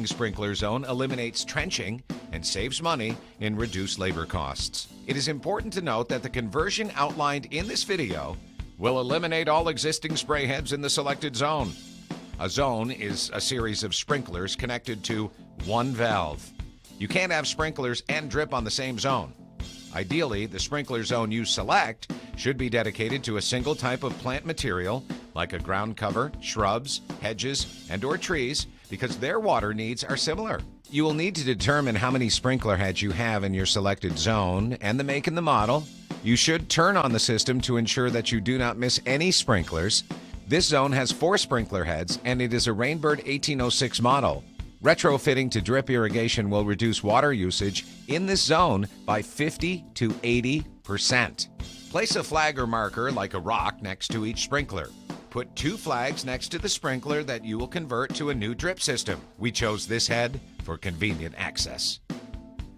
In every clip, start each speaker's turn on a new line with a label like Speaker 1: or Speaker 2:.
Speaker 1: existing sprinkler zone eliminates trenching and saves money in reduced labor costs. It is important to note that the conversion outlined in this video will eliminate all existing spray heads in the selected zone. A zone is a series of sprinklers connected to one valve. You can't have sprinklers and drip on the same zone. Ideally, the sprinkler zone you select should be dedicated to a single type of plant material, like a ground cover, shrubs, hedges, and/or trees, because their water needs are similar. You will need to determine how many sprinkler heads you have in your selected zone and the make and the model. You should turn on the system to ensure that you do not miss any sprinklers. This zone has 4 sprinkler heads, and it is a Rainbird 1806 model. Retrofitting to drip irrigation will reduce water usage in this zone by 50 to 80%. Place a flag or marker like a rock next to each sprinkler. Put 2 flags next to the sprinkler that you will convert to a new drip system. We chose this head for convenient access.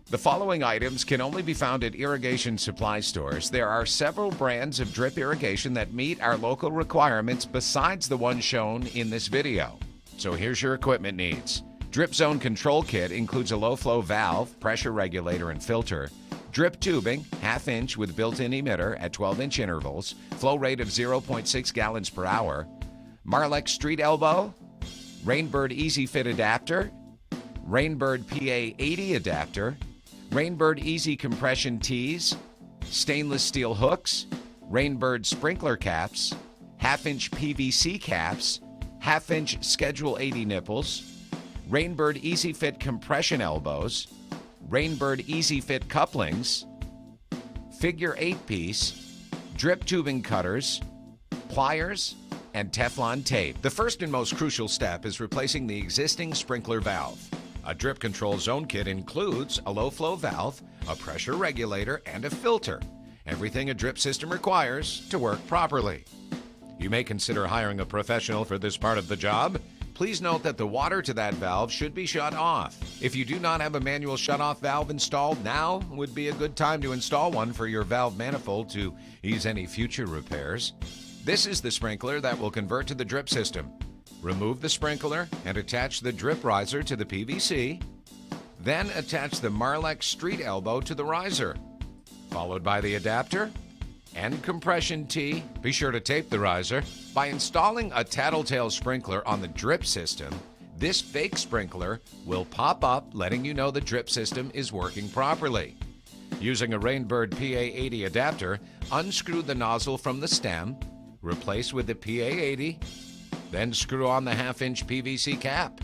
Speaker 1: The following items can only be found at irrigation supply stores. There are several brands of drip irrigation that meet our local requirements besides the one shown in this video. So here's your equipment needs. Drip Zone Control Kit includes a low-flow valve, pressure regulator, and filter. Drip tubing, 1/2 inch with built-in emitter at 12-inch intervals, flow rate of 0.6 gallons per hour. Marlex Street Elbow, Rainbird Easy Fit Adapter, Rainbird PA80 Adapter, Rainbird Easy Compression Tees, stainless steel hooks, Rainbird Sprinkler Caps, 1/2 inch PVC caps, 1/2 inch Schedule 80 nipples, Rainbird Easy Fit compression elbows, Rainbird Easy Fit couplings, figure 8-piece, drip tubing cutters, pliers, and Teflon tape. The first and most crucial step is replacing the existing sprinkler valve. A drip control zone kit includes a low-flow valve, a pressure regulator, and a filter. Everything a drip system requires to work properly. You may consider hiring a professional for this part of the job. Please note that the water to that valve should be shut off. If you do not have a manual shutoff valve installed, now would be a good time to install one for your valve manifold to ease any future repairs. This is the sprinkler that will convert to the drip system. Remove the sprinkler and attach the drip riser to the PVC. Then attach the Marlex Street Elbow to the riser, followed by the adapter and compression tee. Be sure to tape the riser. By installing a tattletale sprinkler on the drip system, this fake sprinkler will pop up letting you know the drip system is working properly. Using a Rainbird PA80 adapter, unscrew the nozzle from the stem, replace with the PA80, then screw on the 1/2 inch PVC cap.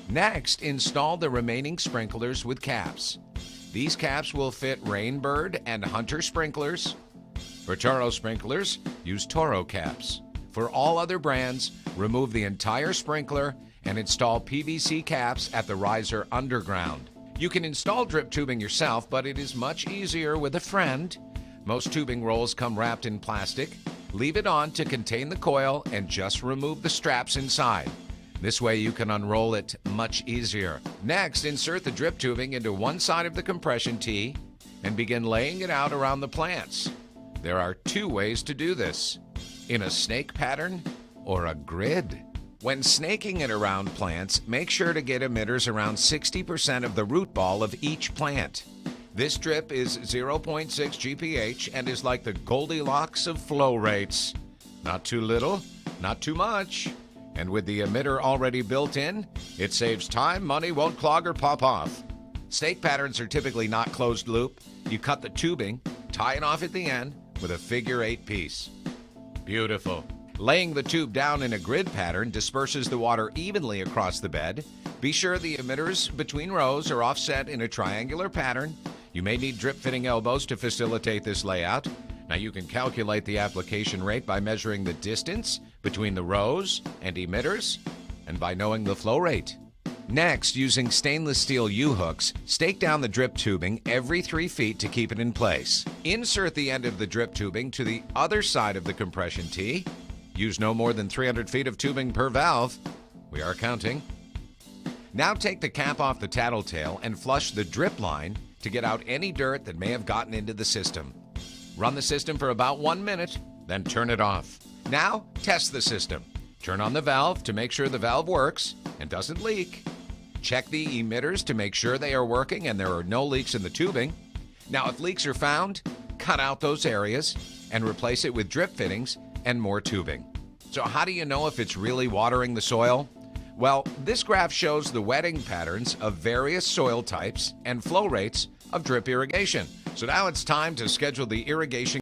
Speaker 1: Next, install the remaining sprinklers with caps. These caps will fit Rainbird and Hunter sprinklers. For Toro sprinklers, use Toro caps. For all other brands, remove the entire sprinkler and install PVC caps at the riser underground. You can install drip tubing yourself, but it is much easier with a friend. Most tubing rolls come wrapped in plastic. Leave it on to contain the coil and just remove the straps inside. This way you can unroll it much easier. Next, insert the drip tubing into one side of the compression tee and begin laying it out around the plants. There are 2 ways to do this: in a snake pattern or a grid. When snaking it around plants, make sure to get emitters around 60% of the root ball of each plant. This drip is 0.6 GPH and is like the Goldilocks of flow rates. Not too little, not too much. And with the emitter already built in, it saves time, money, won't clog or pop off. Snake patterns are typically not closed loop. You cut the tubing, tie it off at the end with a figure 8 piece. Beautiful. Laying the tube down in a grid pattern disperses the water evenly across the bed. Be sure the emitters between rows are offset in a triangular pattern. You may need drip fitting elbows to facilitate this layout. Now you can calculate the application rate by measuring the distance between the rows and emitters and by knowing the flow rate. Next, using stainless steel U-hooks, stake down the drip tubing every 3 feet to keep it in place. Insert the end of the drip tubing to the other side of the compression tee. Use no more than 300 feet of tubing per valve. We are counting. Now take the cap off the tattletale and flush the drip line to get out any dirt that may have gotten into the system. Run the system for about 1 minute, then turn it off. Now, test the system. Turn on the valve to make sure the valve works and doesn't leak. Check the emitters to make sure they are working and there are no leaks in the tubing. Now, if leaks are found, cut out those areas and replace it with drip fittings and more tubing. So how do you know if it's really watering the soil? Well, this graph shows the wetting patterns of various soil types and flow rates of drip irrigation. So now it's time to schedule the irrigation